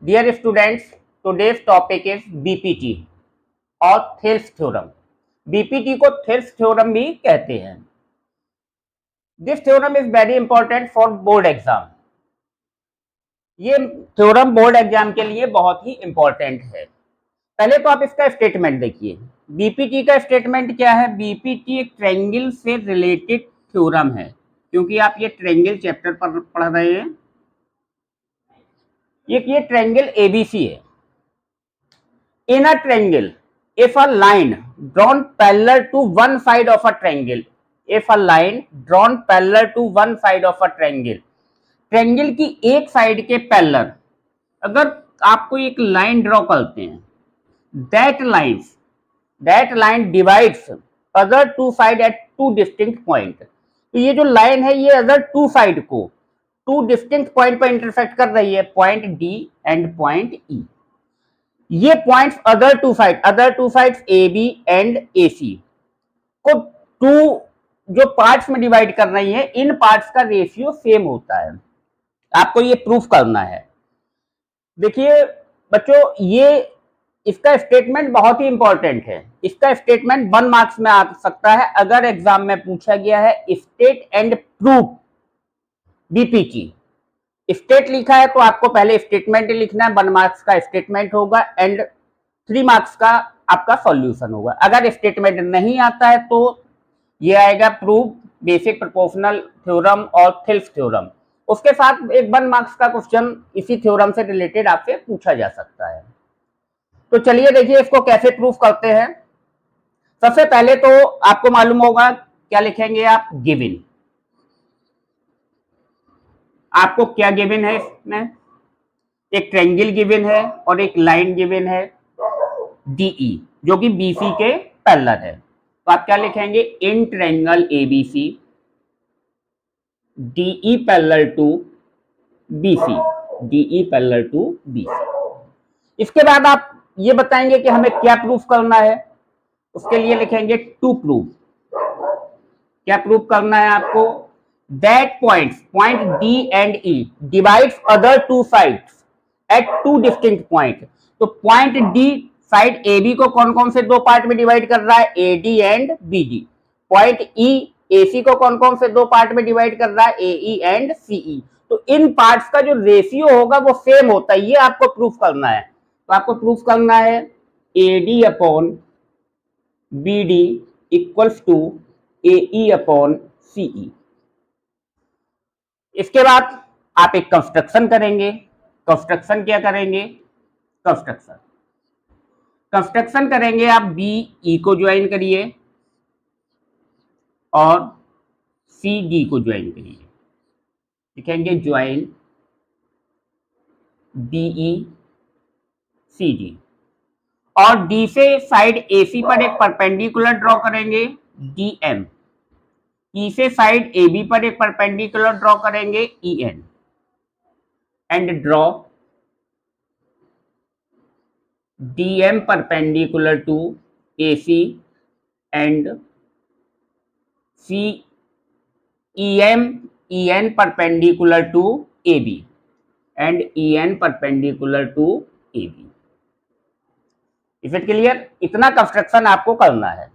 Dear students, today's topic is BPT और Thales theorem. BPT को Thales theorem भी कहते हैं. This theorem is very important for board exam. ये theorem board exam के लिए बहुत ही इंपॉर्टेंट है. पहले तो आप इसका स्टेटमेंट देखिए. बीपीटी का स्टेटमेंट क्या है? बीपीटी एक ट्रायंगल से रिलेटेड थ्योरम है, क्योंकि आप ये ट्रायंगल चैप्टर पर पढ़ रहे हैं. ये ट्रायंगल एबीसी है. In a triangle, if a line drawn parallel to one side of a triangle, if a line drawn parallel to one side of a triangle, triangle की एक साइड के parallel अगर आपको एक लाइन ड्रॉ करते हैं, that line divides other two side at two distinct point. तो ये जो लाइन है ये अदर टू साइड को टू डिस्टिंक्ट पॉइंट पर इंटरसेक्ट कर रही है, point D and point E. ये points other two sides A B and A C को टू जो पार्ट्स में डिवाइड कर रही है, इन पार्ट्स का रेशियो सेम होता है. आपको ये प्रूफ करना है. देखिए बच्चों, ये इसका स्टेटमेंट बहुत ही इंपॉर्टेंट है. इसका स्टेटमेंट 1 मार्क्स में आ सकता है अगर एग्जाम में पूछा गया है state and proof BPT. State लिखा है तो आपको पहले स्टेटमेंट लिखना है, 1 मार्क्स का स्टेटमेंट होगा एंड 3 मार्क्स का आपका सॉल्यूशन होगा. अगर स्टेटमेंट नहीं आता है तो ये आएगा प्रूफ, बेसिक प्रोपोर्शनल थ्योरम और थेल्स थ्योरम. उसके साथ एक 1 मार्क्स का क्वेश्चन इसी थ्योरम से रिलेटेड आपसे पूछा जा सकता है. तो चलिए देखिए इसको कैसे प्रूफ करते हैं. सबसे पहले तो आपको मालूम होगा क्या लिखेंगे आप, गिवन. आपको क्या गिवन है इसमें? एक ट्रायंगल गिवन है और एक लाइन गिवन है डीई, जो कि बीसी के पैरेलल है. तो आप क्या लिखेंगे? In triangle ABC DE parallel to BC, DE parallel to BC. इसके बाद आप ये बताएंगे कि हमें क्या प्रूफ करना है. उसके लिए लिखेंगे टू प्रूफ. क्या प्रूफ करना है आपको? That point D and E divides other two sides at two distinct point. तो point D side A B को कौन कौन से दो पार्ट में डिवाइड कर रहा है? A D and B D. Point E A C को कौन कौन से दो पार्ट में डिवाइड कर रहा है? ए ई एंड सी ई. तो इन पार्ट्स का जो रेशियो होगा वो सेम होता है. ये आपको प्रूफ करना है. तो आपको प्रूफ करना है A D upon B D equals to A E upon C E. इसके बाद आप एक कंस्ट्रक्शन करेंगे. कंस्ट्रक्शन क्या करेंगे? कंस्ट्रक्शन करेंगे आप. बी ई को ज्वाइन करिए और सी डी को ज्वाइन करिए. लिखेंगे join B E C D. और डी से साइड ए सी पर एक परपेंडिकुलर ड्रॉ करेंगे डी एम. ई से साइड ए बी पर एक परपेंडिकुलर ड्रॉ करेंगे E N. And draw D M perpendicular to A C and C E N perpendicular to A B and E N perpendicular to A B. Is it clear? इतना construction आपको करना है.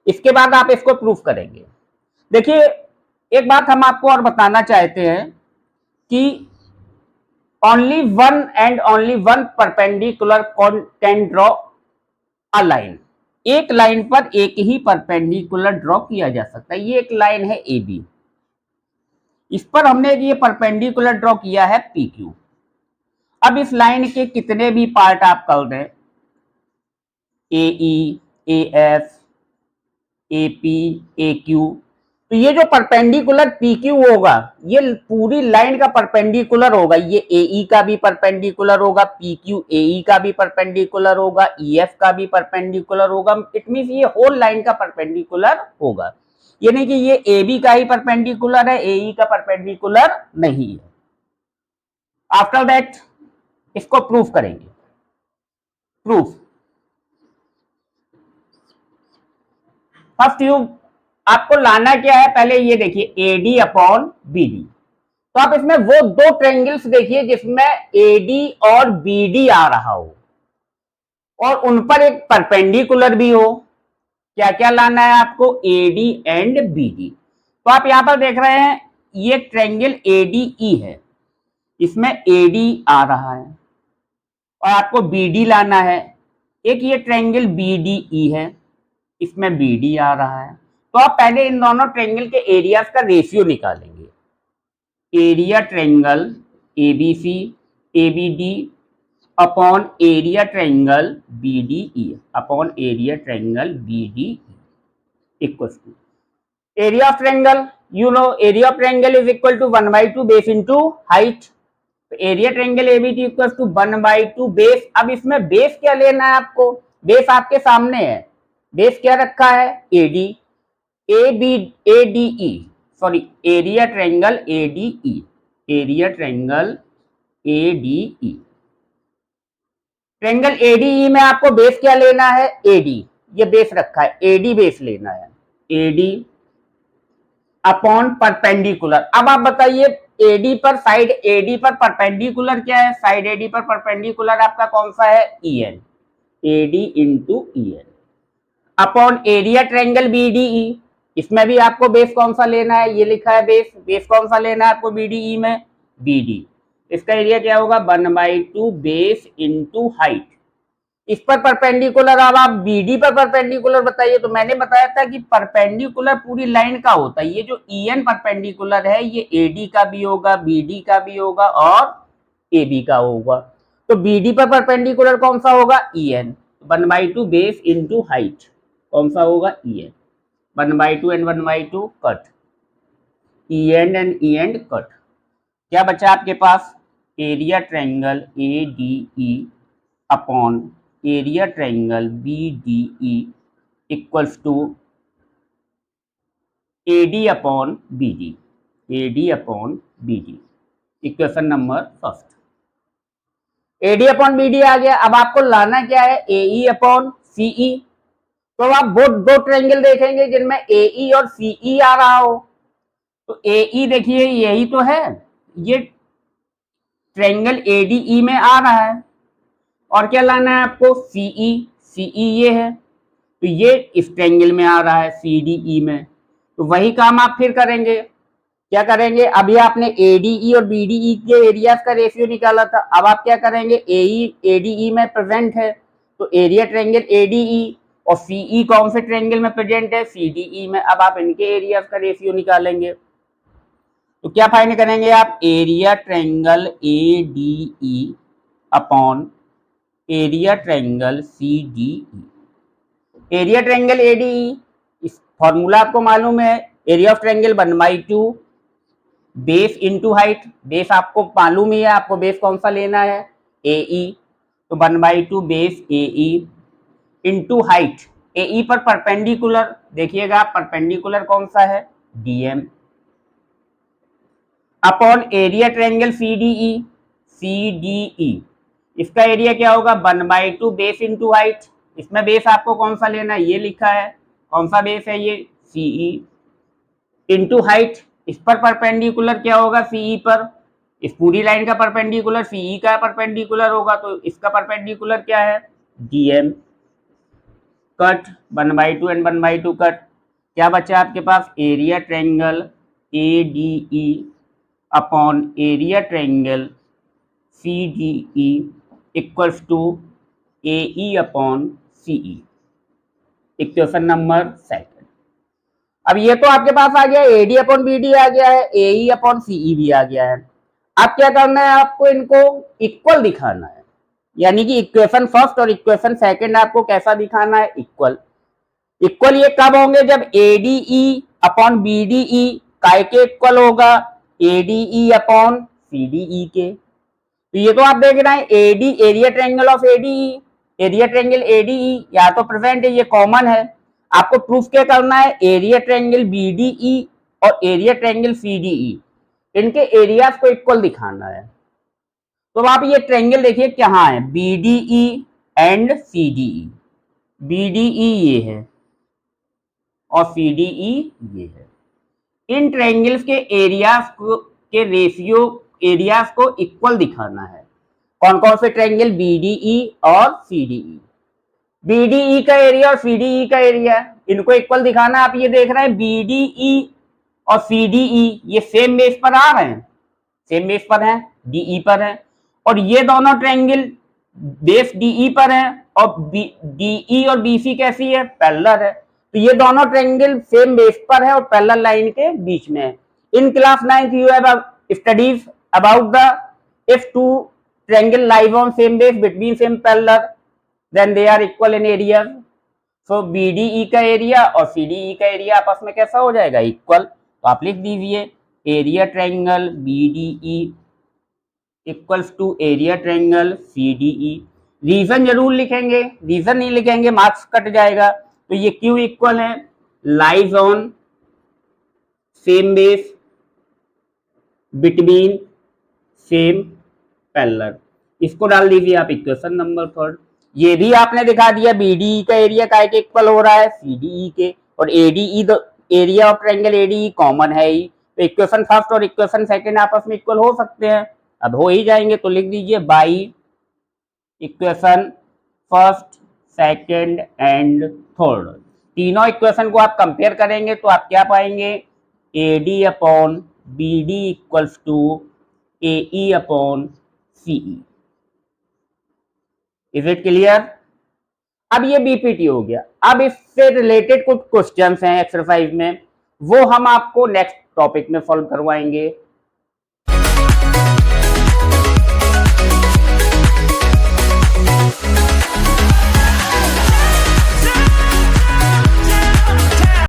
इसके बाद आप इसको proof करेंगे. देखिए एक बात हम आपको और बताना चाहते हैं कि only one perpendicular can draw a line. एक लाइन पर एक ही परपेंडिकुलर ड्रॉ किया जा सकता है. ये एक लाइन है ए बी. इस पर हमने ये परपेंडिकुलर ड्रॉ किया है पी क्यू. अब इस लाइन के कितने भी पार्ट आप कर दें, A E, A F, A P, A Q, तो ये जो परपेंडिकुलर पी क्यू होगा ये पूरी लाइन का परपेंडिकुलर होगा. ये ए ई का भी परपेंडिकुलर होगा, पी क्यू ए ई का भी परपेंडिकुलर होगा, ई एफ का भी परपेंडिकुलर होगा. इट मीन्स ये होल लाइन का परपेंडिकुलर होगा. ये नहीं कि ये ए बी का ही परपेंडिकुलर है, ए ई का परपेंडिकुलर नहीं है. आफ्टर दैट इसको प्रूफ करेंगे. प्रूफ फर्स्ट आपको लाना क्या है? पहले ये देखिए A D upon B D. तो आप इसमें वो दो ट्रायंगल्स देखिए जिसमें एडी और बीडी आ रहा हो और उन पर एक परपेंडिकुलर भी हो। क्या क्या लाना है आपको? AD and BD. तो आप यहां पर देख रहे हैं ये ट्रायंगल एडीई है, इसमें एडी आ रहा है और आपको बीडी लाना है। एक ये ट्रायंगल बीडीई है, इसमें बीडी आ रहा है। तो आप पहले इन दोनों ट्रायंगल के एरियाज का रेशियो निकालेंगे। Area triangle ABC ABD upon area triangle BDE upon area triangle BDE equals to area of triangle. You know area of triangle is equal to 1/2 base into height. तो area triangle ABD equals to 1/2 base. अब इसमें base क्या लेना है आपको? Base आपके सामने है, बेस क्या रखा है? AD. ADE sorry area triangle ADE, area triangle ADE. Triangle ADE में आपको बेस क्या लेना है? एडी। ये बेस रखा है, एडी बेस लेना है। AD upon perpendicular. अब आप बताइए एडी पर, साइड एडी पर परपेंडिकुलर क्या है? साइड एडी पर परपेंडिकुलर आपका कौन सा है? EN. AD into EN upon area triangle BDE. इसमें भी आपको बेस कौन सा लेना है? ये लिखा है बेस। बेस कौन सा लेना है आपको बीडीई में? बीडी। इसका एरिया क्या होगा? 1/2 बेस इंटू हाइट। इस पर परपेंडिकुलर। अब आप बीडी पर परपेंडिकुलर बताइए। तो मैंने बताया था कि परपेंडिकुलर पूरी लाइन का होता है। ये जो ईएन परपेंडिकुलर है ये एडी का भी होगा, बीडी का भी होगा और एबी का होगा। तो बीडी पर परपेंडिकुलर कौन सा होगा? ईएन। 1/2 बेस इंटू हाइट कौन सा होगा? EN. 1/2 and 1/2 cut, EN and EN cut. क्या बचा आपके पास? Area triangle ADE upon area triangle BDE equals to AD upon BD, AD upon BD. Equation number first. AD upon BD आ गया। अब आपको लाना क्या है? AE upon CE. तो आप वो दो ट्रायंगल देखेंगे जिनमें एई और सीई आ रहा हो। तो एई देखिए यही तो है, ये ट्रायंगल एडीई में आ रहा है। और क्या लाना है आपको? सीई। सीई ये है, तो ये इस ट्रायंगल में आ रहा है सीडीई में। तो वही काम आप फिर करेंगे। क्या करेंगे? अभी आपने एडीई और बीडीई के एरियाज का रेशियो निकाला था। अब आप क्या करेंगे? एई एडीई में प्रेजेंट है तो एरिया ट्रायंगल एडीई, और सीई कौन से ट्रायंगल में प्रेजेंट है? सीडीई में। अब आप इनके एरियाज का रेशियो निकालेंगे। तो क्या फाइंड करेंगे आप? Area triangle ADE upon area triangle CDE. Area triangle ADE, इस फॉर्मूला आपको मालूम है, area of triangle 1/2 base into height. Base आपको मालूम ही है, आपको बेस कौन सा लेना है? एई। तो 1/2 बेस एई इंटू हाइट। एई पर परपेंडिकुलर देखिएगा, परपेंडिकुलर कौन सा है? DM upon area triangle CDE. CDE इसका एरिया क्या होगा? 1/2 बेस इंटू हाइट। इसमें बेस आपको कौन सा लेना है? ये लिखा है। कौन सा बेस है? ये सीई इंटू हाइट। इस पर परपेंडिकुलर क्या होगा? सीई पर। इस पूरी लाइन का परपेंडिकुलर सीई का परपेंडिकुलर होगा, तो इसका परपेंडिकुलर क्या है? DM cut 1/2 and 1/2 cut. क्या बचा आपके पास? Area triangle ADE upon area triangle CDE equals to AE upon CE. Equation number second. अब ये तो आपके पास आ गया, एडी अपॉन बीडी आ गया है, एई अपॉन सीई भी आ गया है। अब क्या करना है आपको? इनको इक्वल दिखाना है। यानी कि इक्वेशन फर्स्ट और इक्वेशन सेकंड आपको कैसा दिखाना है? इक्वल। इक्वल ये कब होंगे? जब एडीई अपॉन बीडीई काय के इक्वल होगा? एडीई अपॉन सीडीई के। तो ये तो आप देख रहे हैं AD, area triangle of ADE, area triangle ADE यहाँ तो प्रेजेंट है, ये कॉमन है। आपको प्रूफ क्या करना है? एरिया ट्रायंगल बीडीई और एरिया ट्रायंगल सीडीई, इनके एरियाज को इक्वल दिखाना है। तो आप ये ट्रायंगल देखिए कहाँ है? BDE and CDE. बीडीई ये है और सीडीई ये है। इन ट्रायंगल्स के एरियाज को के रेशियो एरियाज को इक्वल दिखाना है। कौन कौन से ट्रायंगल? बीडीई और सीडीई। बीडीई का एरिया और सीडीई का एरिया इनको इक्वल दिखाना। आप ये देख रहे हैं बीडीई और सीडीई ये सेम बेस पर आ रहे हैं, सेम बेस पर हैं, डीई पर है, और ये दोनों ट्रायंगल बेस डीई पर है और डीई और बीसी कैसी है? पैरेलल है। तो ये दोनों ट्रायंगल सेम बेस पर है और पैरेलल लाइन के बीच में है। In class 9th you have studied about the if two triangle lies on same base between same parallel then they are equal in area. So BDE का area और CDE का area आपस में कैसा हो जाएगा? इक्वल। तो आप लिख दीजिए area triangle BDE equals to area triangle CDE। Reason जरूर लिखेंगे, रीजन नहीं लिखेंगे मार्क्स कट जाएगा। तो ये क्यों इक्वल है? Lies on same base between same parallel. इसको डाल दीजिए आप इक्वेशन नंबर 3। ये भी आपने दिखा दिया बीडीई का एरिया काय के इक्वल हो रहा है? सीडीई के। और ADE area of triangle ADE common है ही, तो इक्वेशन फर्स्ट और इक्वेशन सेकंड आपस में इक्वल हो सकते हैं। अब हो ही जाएंगे तो लिख दीजिए by equation first second and third. तीनों इक्वेशन को आप कंपेयर करेंगे तो आप क्या पाएंगे? AD upon BD equals to AE upon CE। Is it clear? अब ये बीपीटी हो गया। अब इससे रिलेटेड कुछ क्वेश्चंस हैं एक्सरसाइज में, वो हम आपको नेक्स्ट टॉपिक में सॉल्व करवाएंगे।